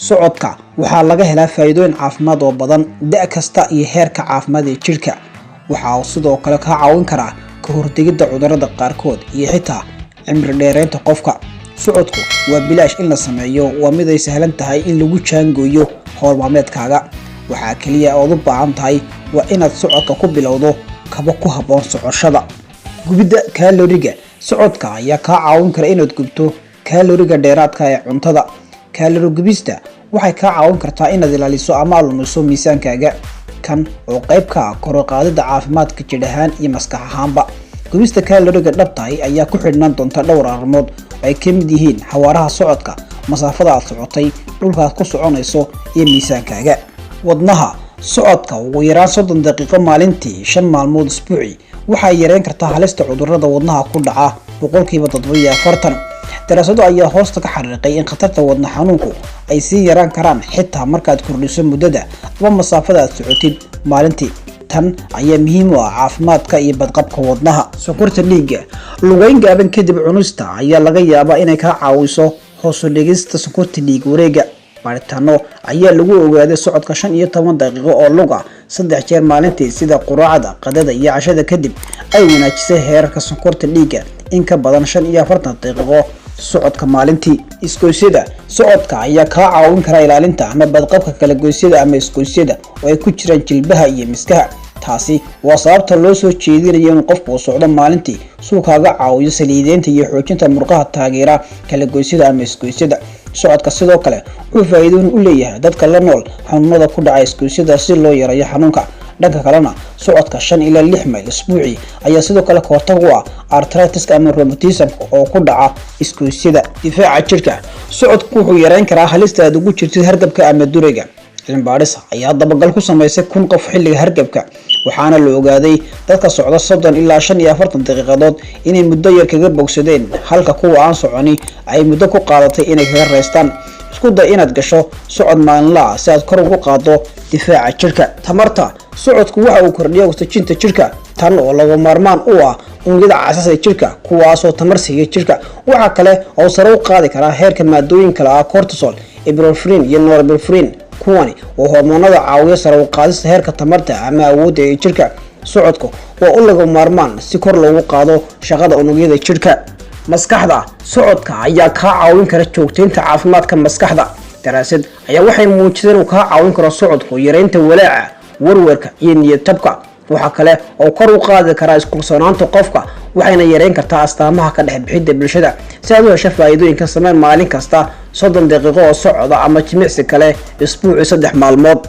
socodka waxaa laga helaa faa'iidooyin caafimaad oo badan da' kasta iyo heerka caafimaad ee jirka. Waxa uu sidoo kale ka caawin karaa ka hortagida cudurrada qaarkood iyo xitaa cimri dheeraynta qofka. Socodku waa bilaash in la sameeyo, waa mid ay sahlan tahay in lagu jaangooyo hawl maalmeedkaaga. Waxa kaliya oo aad u baahan tahay waa inaad socodka ku bilowdo kabo ku habboon socoshada. Gubidda kalooriga socodka ayaa ka caawin kara inaad gubto kalooriga dheeraadka ee cuntada. Kaloori gubista waxay ka caawin kartaa inaad ilaaliso ama lumiso miisaankaaga, kan oo qayb ka ah kor u qaadida caafimaadka jidh ahaan iyo maskax ahaanba. Gubista kalooriga dhabta ah ayaa ku xidhnaan doonta dhowr arrimood oo ay ka mid yihiin xawaaraha socodka, masaafada aad socotay, dhulka aad ku soconayso iyo miisaankaaga. Wadnaha socodka ugu yaraan 30 daqiiqo maalintii 5 maalmood usbuucii waxay yareyn kartaa halista cudurrada wadnaha ku dhaca 40%. Daraasado ayaa hoosta ka xariiqay in khatarta wadna xanuunku ay sii yaraan karaan xitaa markaad kordhiso muddada ama masaafada aad socotid maalintii. Tan ayaa muhiim u ah caafimaadka iyo badqabka wadnaha. Sonkorta dhiigga lugayn gaaban kadib cunista ayaa laga yaabaa inay ka caawiso hoos u dhigista sonkorta dhiig wareegga. Baaritaano ayaa lagu ogaaday socodka 15 daqiiqo oo lug ah 3 jeer maalintii sida quraacda, qadada iyo cashada kadib ay wanaajisay heerarka sonkorta dhiigga in ka badan 45 daqiiqo socodka maalintii. Isgoysyada socodka ayaa ka caawin kara ilaalinta ama badqabka kala goysyada ama isgoysyada oo ay ku jiraan jilbaha iyo miskaha. Taasi waa sababta loo soo jeedinayo in qofku uu socdo maalintii si uu kaaga caawiyo saliideynta iyo xoojinta murqaha taageera kala goysyada ama isgoysyada. Socodka sidoo kale wuxuu faa'iido u leeyahay dadka la nool xanuunada ku dhaca isgoysyada si loo yareeyo xanuunka. Dhanka kalena socodka 5 ilaa 6 mayl usbuucii ayaa sidoo kale ka hortag u ah arthritis ama rheumatism oo ku dhaca isgoysyada. Difaaca jirka socodku wuxuu yareyn karaa halista aad ugu jirtid hargabka ama durayga. Cilmi baadhis ayaa dabagal ku sameysay 1000 qof xilliga hargabka, waxaana la ogaaday dadka socda 30 ilaa 45 daqiiqadood inay muddo yar kaga bogsadeen halka kuwa aan soconi ay muddo ku qaadatay inay kaga reestaan. Isku day inaad gasho socod maalinle ah si aad kor ugu qaaddo difaaca jirka. Tamarta socodku waxa uu kordhiyaa oksijiinta jirka, tan oo laga maarmaan u ah unugyada aasaas ee jirka kuwaas oo tamar siiya jirka. Waxa kale oo sare u qaadi kara heerka maadooyin kala ah cortisol, epinephrine iyo norepinephrine, kuwani oo hormoonada caawiya sare u qaadista heerka tamarta ama awoodda ee jirka. Socodku waa u laga maarmaan si kor loogu qaado shaqada unugyada jirka. Maskaxda socodka ayaa ka caawin kara joogteynta caafimaadka maskaxda. Daraasad ayaa waxay muujisay inuu ka caawin karo socodku yareynta walaaca, warwarka iyo niyad jabka. Waxa kale oo kor u qaadi kara isku kalsoonaanta qofka, waxayna yareyn kartaa astaamaha ka dhex bixidda bulshada. Si aad u hesho faa'iidooyinka samee maalin kasta 30 daqiiqo oo socda ama jimicsi kale usbuucii 3 maalmood.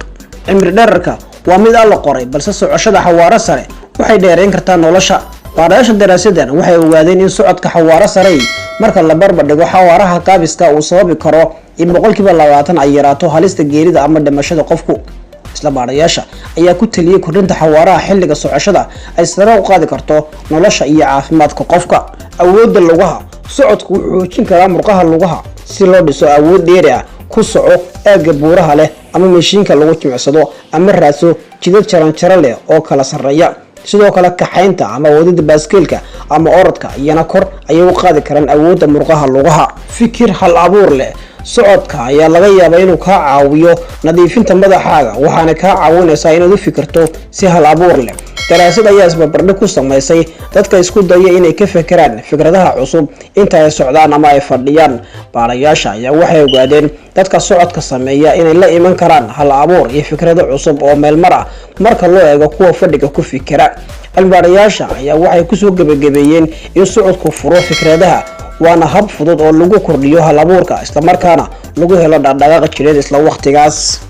Cimri dhererka waa mid aan la qoray, balse socoshada xawaare sare waxay dheereyn kartaa nolosha. Baarayaasha daraasadan waxay ogaadeen in socodka xawaare sare marka la barbar dhigo xawaaraha gaabiska uu sababi karo in 20% ay yaraato halista geerida ama dhimashada qofku. Isla baarayaasha ayaa ku taliyay kordhinta xawaaraha xilliga socoshada ay sare u qaadi karto nolosha iyo caafimaadka qofka. Awoodda lugaha socodku wuxuu xoojin karaa murqaha lugaha si loo dhiso awood dheeri ah. Ku soco aagga buuraha leh ama mashiinka lagu jimicsado ama raadso jidad jaran leh oo kala sarreeya. Sidoo kale kaxaynta ama wadida baaskiilka ama orodka iyana kor ayay u qaadi karaan awoodda murqaha lugaha. Fikir hal abuur leh socodka ayaa laga yaabaa inuu ka caawiyo nadiifinta madaxaaga, waxaana ka caawinaysaa inaad u fikirto si hal abuur leh. Daraasad ayaa isbarbardhig ku sameysay dadka isku daya inay ka fekeraan fikradaha cusub inta ay socdaan ama ay fadhiyaan. Baarayaasha ayaa waxay ogaadeen dadka socodka sameeya inay la iman karaan hal abuur iyo fikrado cusub oo meel mar ah marka loo eego kuwa fadhiga ku fikira. Cilmi-baarayaasha ayaa waxay ku soo gabagabeeyeen in socodku furo fikradaha, waana hab fudud oo lagu kordhiyo hal abuurka isla markaana lagu helo dhaqdhaqaaq jireed isla waqtigaas.